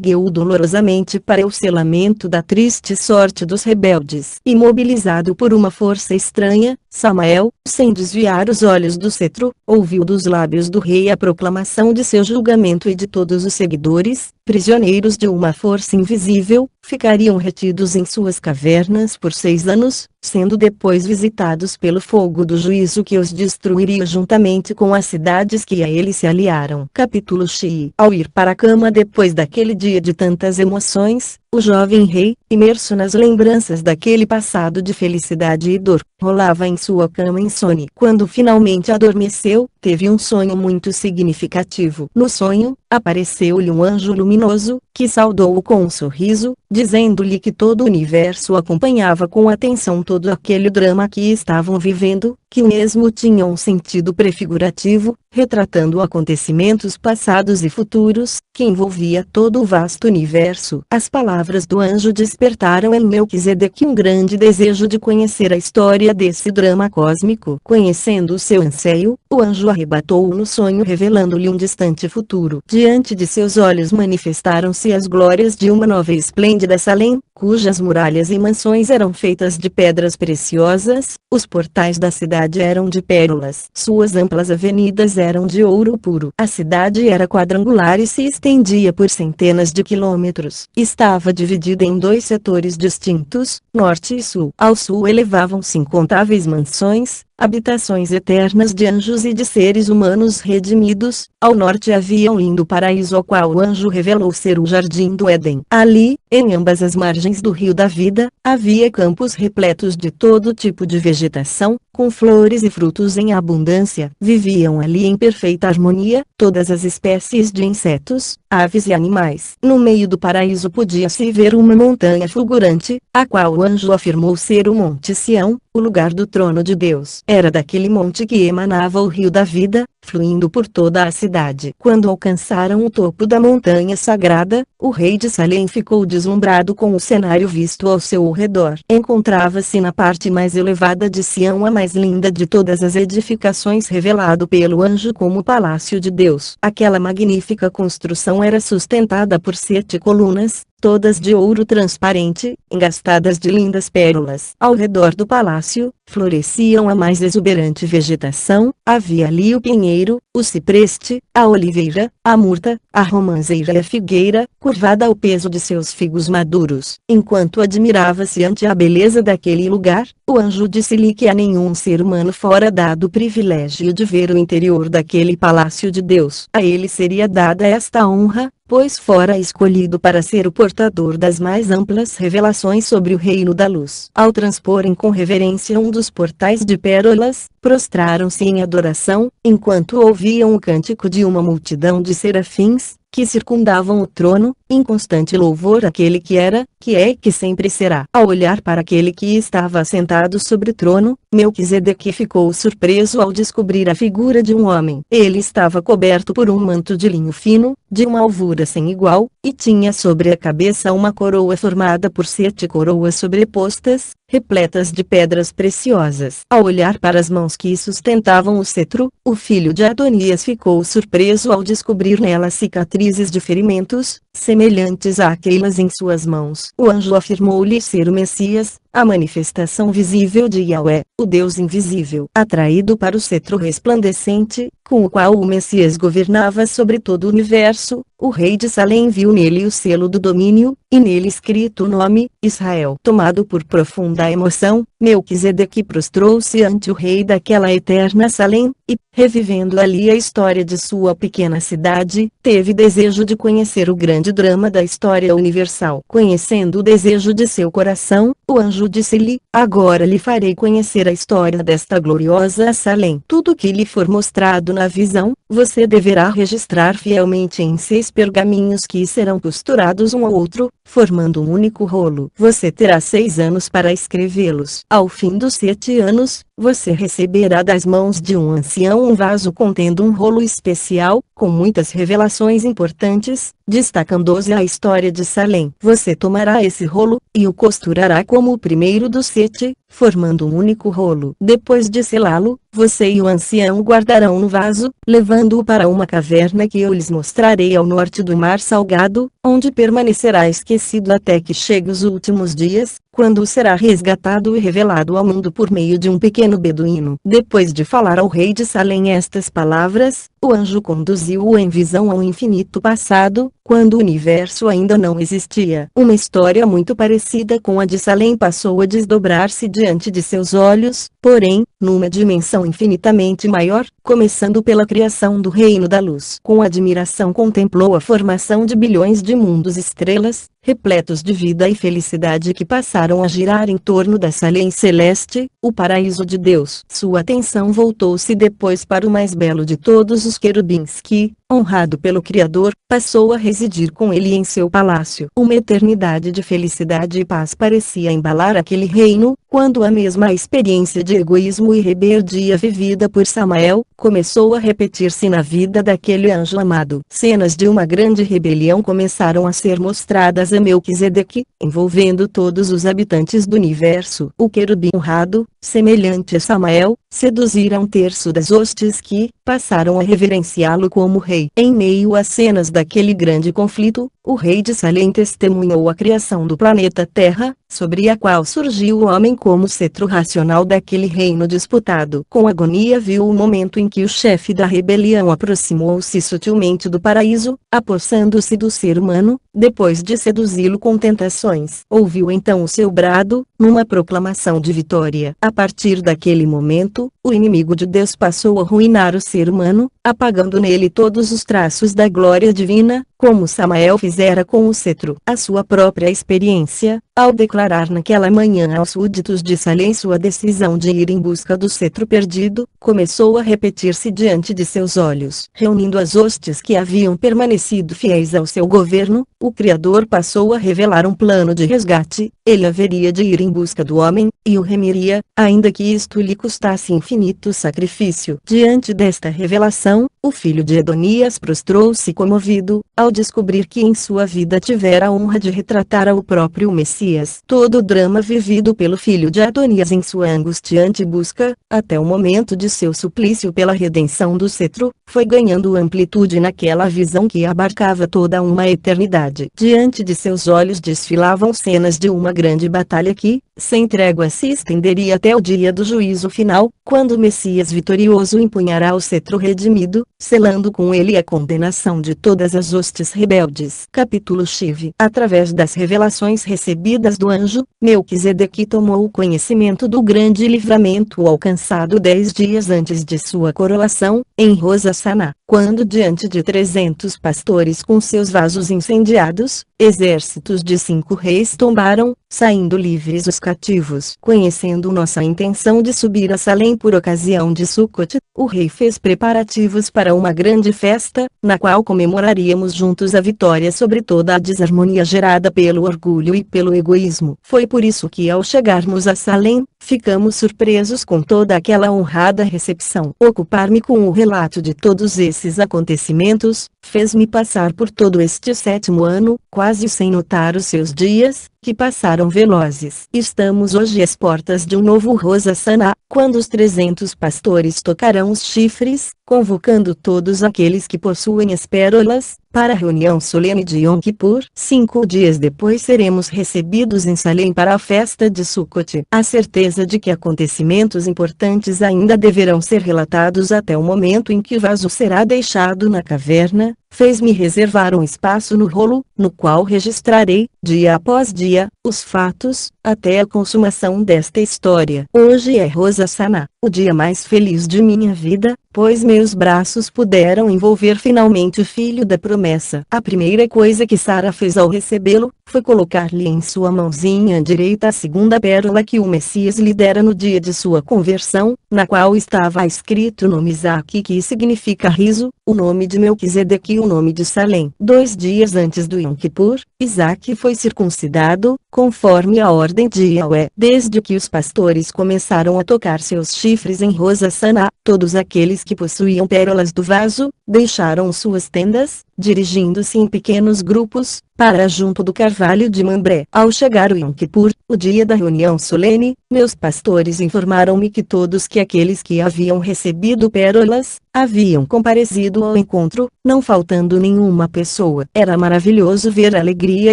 ergueu-o dolorosamente para o selamento da triste sorte dos rebeldes. Imobilizado por uma força estranha, Samael, sem desviar os olhos do cetro, ouviu dos lábios do rei a proclamação de seu julgamento e de todos os seguidores, prisioneiros de uma força invisível, ficariam retidos em suas cavernas por 6 anos, sendo depois visitados pelo fogo do juízo que os destruiria juntamente com as cidades que a eles se aliaram. Capítulo X. Ao ir para a cama depois daquele dia de tantas emoções, o jovem rei, imerso nas lembranças daquele passado de felicidade e dor, rolava em sua cama insone. Quando finalmente adormeceu, teve um sonho muito significativo. No sonho, apareceu-lhe um anjo luminoso, que saudou-o com um sorriso, dizendo-lhe que todo o universo acompanhava com atenção todo aquele drama que estavam vivendo, que mesmo tinha um sentido prefigurativo, retratando acontecimentos passados e futuros, que envolvia todo o vasto universo. As palavras do anjo despertaram em Melquisedeque um grande desejo de conhecer a história desse drama cósmico. Conhecendo o seu anseio, o anjo arrebatou-o no sonho revelando-lhe um distante futuro. Diante de seus olhos manifestaram-se as glórias de uma nova e esplêndida Salém, cujas muralhas e mansões eram feitas de pedras preciosas, os portais da cidade eram de pérolas. Suas amplas avenidas eram de ouro puro. A cidade era quadrangular e se estendia por centenas de quilômetros. Estava dividida em 2 setores distintos, norte e sul. Ao sul elevavam-se incontáveis mansões, habitações eternas de anjos e de seres humanos redimidos. Ao norte havia um lindo paraíso ao qual o anjo revelou ser o Jardim do Éden. Ali, em ambas as margens do rio da vida, havia campos repletos de todo tipo de vegetação, com flores e frutos em abundância. Viviam ali em perfeita harmonia, todas as espécies de insetos, aves e animais. No meio do paraíso podia-se ver uma montanha fulgurante, a qual o anjo afirmou ser o Monte Sião, o lugar do trono de Deus. Era daquele monte que emanava o rio da vida, fluindo por toda a cidade. Quando alcançaram o topo da montanha sagrada, o rei de Salém ficou deslumbrado com o cenário visto ao seu redor. Encontrava-se na parte mais elevada de Sião a mais linda de todas as edificações, revelado pelo anjo como o Palácio de Deus. Aquela magnífica construção era sustentada por 7 colunas, todas de ouro transparente, engastadas de lindas pérolas. Ao redor do palácio, floresciam a mais exuberante vegetação, havia ali o pinheiro, o cipreste, a oliveira, a murta, a romanceira e a figueira, curvada ao peso de seus figos maduros. Enquanto admirava-se ante a beleza daquele lugar, o anjo disse-lhe que a nenhum ser humano fora dado o privilégio de ver o interior daquele palácio de Deus. A ele seria dada esta honra, pois fora escolhido para ser o portador das mais amplas revelações sobre o reino da luz. Ao transporem com reverência um dos portais de pérolas, prostraram-se em adoração, enquanto ouviam o cântico de uma multidão de serafins, que circundavam o trono, em constante louvor àquele que era, que é e que sempre será. Ao olhar para aquele que estava assentado sobre o trono, Melquisedeque ficou surpreso ao descobrir a figura de um homem. Ele estava coberto por um manto de linho fino, de uma alvura sem igual, e tinha sobre a cabeça uma coroa formada por 7 coroas sobrepostas, repletas de pedras preciosas. Ao olhar para as mãos que sustentavam o cetro, o filho de Adonias ficou surpreso ao descobrir nelas cicatrizes de ferimentos, semelhantes àquelas em suas mãos. O anjo afirmou-lhe ser o Messias, a manifestação visível de Yahweh, o Deus invisível. Atraído para o cetro resplandecente, com o qual o Messias governava sobre todo o universo, o rei de Salém viu nele o selo do domínio, e nele escrito o nome, Israel. Tomado por profunda emoção, Melquisedeque prostrou-se ante o rei daquela eterna Salém, e, revivendo ali a história de sua pequena cidade, teve desejo de conhecer o grande drama da história universal. Conhecendo o desejo de seu coração, o anjo disse-lhe: agora lhe farei conhecer a história desta gloriosa Salém. Tudo que lhe for mostrado na visão, você deverá registrar fielmente em 6 pergaminhos que serão costurados um ao outro, formando um único rolo. Você terá 6 anos para escrevê-los. Ao fim dos 7 anos, você receberá das mãos de um ancião um vaso contendo um rolo especial, com muitas revelações importantes, destacando-se a história de Salem. Você tomará esse rolo, e o costurará como o primeiro dos 7, formando um único rolo. Depois de selá-lo, você e o ancião o guardarão no vaso, levando-o para uma caverna que eu lhes mostrarei ao norte do Mar Salgado, onde permanecerá esquecido até que chegue os últimos dias, quando será resgatado e revelado ao mundo por meio de um pequeno beduíno. Depois de falar ao rei de Salem estas palavras, o anjo conduziu-o em visão ao infinito passado, quando o universo ainda não existia. Uma história muito parecida com a de Salem passou a desdobrar-se diante de seus olhos, porém, numa dimensão infinitamente maior, começando pela criação do reino da luz. Com admiração contemplou a formação de bilhões de mundos estrelas, repletos de vida e felicidade que passaram a girar em torno da Salem celeste, o paraíso de Deus. Sua atenção voltou-se depois para o mais belo de todos os querubins que, honrado pelo Criador, passou a residir com ele em seu palácio. Uma eternidade de felicidade e paz parecia embalar aquele reino, quando a mesma experiência de egoísmo e rebeldia vivida por Samael, começou a repetir-se na vida daquele anjo amado. Cenas de uma grande rebelião começaram a ser mostradas a Melquisedeque, envolvendo todos os habitantes do universo. O querubim honrado, semelhante a Samael, seduzira um terço das hostes que passaram a reverenciá-lo como rei. Em meio às cenas daquele grande conflito, o rei de Salem testemunhou a criação do planeta Terra, sobre a qual surgiu o homem como cetro racional daquele reino disputado. Com agonia viu o momento em que o chefe da rebelião aproximou-se sutilmente do paraíso, apossando-se do ser humano, depois de seduzi-lo com tentações. Ouviu então o seu brado, numa proclamação de vitória. A partir daquele momento, o inimigo de Deus passou a arruinar o ser humano, apagando nele todos os traços da glória divina, como Samael fizera com o cetro. A sua própria experiência, ao declarar naquela manhã aos súditos de Salem sua decisão de ir em busca do cetro perdido, começou a repetir-se diante de seus olhos. Reunindo as hostes que haviam permanecido fiéis ao seu governo, o Criador passou a revelar um plano de resgate. Ele haveria de ir em busca do homem, e o remiria, ainda que isto lhe custasse infinito sacrifício. Diante desta revelação, o filho de Adonias prostrou-se comovido, ao descobrir que em sua vida tivera a honra de retratar o próprio Messias. Todo o drama vivido pelo filho de Adonias em sua angustiante busca, até o momento de seu suplício pela redenção do cetro, foi ganhando amplitude naquela visão que abarcava toda uma eternidade. Diante de seus olhos desfilavam cenas de uma grande batalha que, sem trégua, se estenderia até o dia do juízo final, quando o Messias vitorioso empunhará o cetro redimido, selando com ele a condenação de todas as hostes rebeldes. Capítulo Chive. Através das revelações recebidas do anjo, Melquisedeque tomou conhecimento do grande livramento alcançado 10 dias antes de sua coroação, em Rosh Hashanah, quando diante de 300 pastores com seus vasos incendiados, exércitos de 5 reis tombaram, saindo livres os cativos. Conhecendo nossa intenção de subir a Salem por ocasião de Sukkot, o rei fez preparativos para uma grande festa, na qual comemoraríamos juntos a vitória sobre toda a desarmonia gerada pelo orgulho e pelo egoísmo. Foi por isso que ao chegarmos a Salem, ficamos surpresos com toda aquela honrada recepção. Ocupar-me com o relato de todos esses acontecimentos, fez-me passar por todo este 7º ano, quase sem notar os seus dias, que passaram velozes. Estamos hoje às portas de um novo Rosh Hashanah, quando os 300 pastores tocarão os chifres, convocando todos aqueles que possuem as pérolas, para a reunião solene de Yom Kippur. 5 dias depois seremos recebidos em Salem para a festa de Sukkot. A certeza de que acontecimentos importantes ainda deverão ser relatados até o momento em que o vaso será deixado na caverna, fez-me reservar um espaço no rolo, no qual registrarei, dia após dia, os fatos, até a consumação desta história. Hoje é Rosh Hashanah, o dia mais feliz de minha vida, pois meus braços puderam envolver finalmente o filho da promessa. A primeira coisa que Sara fez ao recebê-lo, foi colocar-lhe em sua mãozinha direita a segunda pérola que o Messias lhe dera no dia de sua conversão, na qual estava escrito o nome Isaque, que significa riso, o nome de Melquisedeque e o nome de Salem. 2 dias antes do Yom Kippur, Isaque foi circuncidado, conforme a ordem de Yahweh. Desde que os pastores começaram a tocar seus chifres em Rosh Hashanah, todos aqueles que possuíam pérolas do vaso, deixaram suas tendas, dirigindo-se em pequenos grupos, para junto do carvalho de Mambré. Ao chegar o Yom Kippur, o dia da reunião solene, meus pastores informaram-me que todos aqueles que haviam recebido pérolas, haviam comparecido ao encontro, não faltando nenhuma pessoa. Era maravilhoso ver a alegria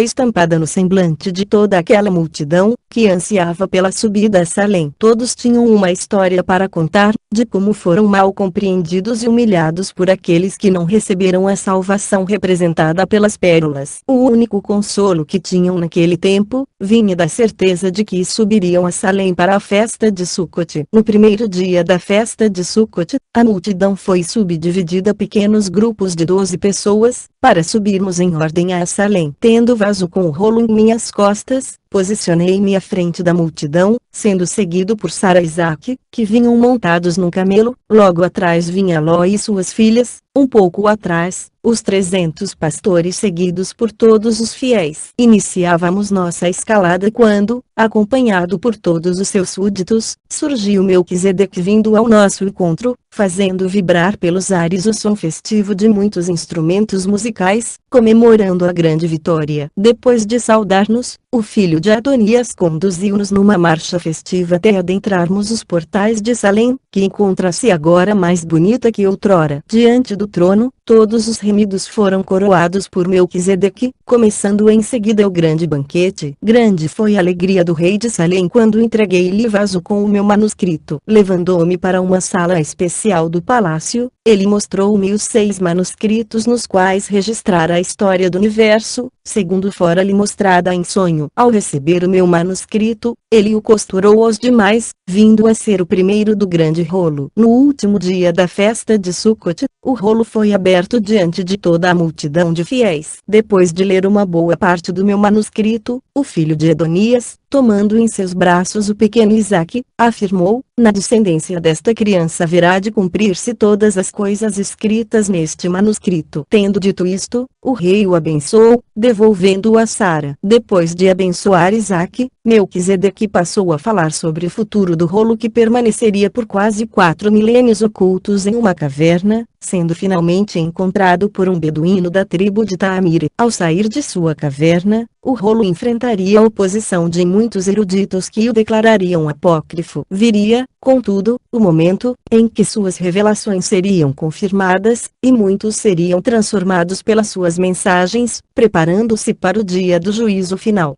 estampada no semblante de toda aquela multidão, que ansiava pela subida a Salém. Todos tinham uma história para contar, de como foram mal compreendidos e humilhados por aqueles que não receberam a salvação representada pelas pérolas. O único consolo que tinham naquele tempo, vinha da certeza de que subiriam a Salém para a festa de Sukkot. No primeiro dia da festa de Sukkot, a multidão foi subdividida a pequenos grupos de 12 pessoas, para subirmos em ordem a Salém. Tendo vaso com o rolo em minhas costas, posicionei-me à frente da multidão, sendo seguido por Sara e Isaac, que vinham montados num camelo. Logo atrás vinha Ló e suas filhas, um pouco atrás, os 300 pastores seguidos por todos os fiéis. Iniciávamos nossa escalada quando, acompanhado por todos os seus súditos, surgiu Melquisedeque vindo ao nosso encontro, fazendo vibrar pelos ares o som festivo de muitos instrumentos musicais, comemorando a grande vitória. Depois de saudar-nos, o filho de Adonias conduziu-nos numa marcha festiva até adentrarmos os portais de Salém, que encontra-se agora mais bonita que outrora. Diante do trono, todos os remidos foram coroados por Melquisedeque, começando em seguida o grande banquete. Grande foi a alegria do rei de Salém quando entreguei-lhe vaso com o meu manuscrito. Levando-me para uma sala especial do palácio, ele mostrou-me os 6 manuscritos nos quais registrara a história do universo, segundo fora-lhe mostrada em sonho. Ao receber o meu manuscrito, ele o costurou aos demais, vindo a ser o primeiro do grande rolo. No último dia da festa de Sukkot, o rolo foi aberto diante de toda a multidão de fiéis. Depois de ler uma boa parte do meu manuscrito, o filho de Adonias, tomando em seus braços o pequeno Isaque, afirmou: na descendência desta criança haverá de cumprir-se todas as coisas escritas neste manuscrito. Tendo dito isto, o rei o abençoou, devolvendo-o a Sara. Depois de abençoar Isaque, Melquisedeque passou a falar sobre o futuro do rolo que permaneceria por quase 4 milênios ocultos em uma caverna, sendo finalmente encontrado por um beduíno da tribo de Taamir. Ao sair de sua caverna, o rolo enfrentaria a oposição de muitos eruditos que o declarariam apócrifo. Viria, contudo, o momento em que suas revelações seriam confirmadas, e muitos seriam transformados pelas suas mensagens, preparando-se para o dia do juízo final.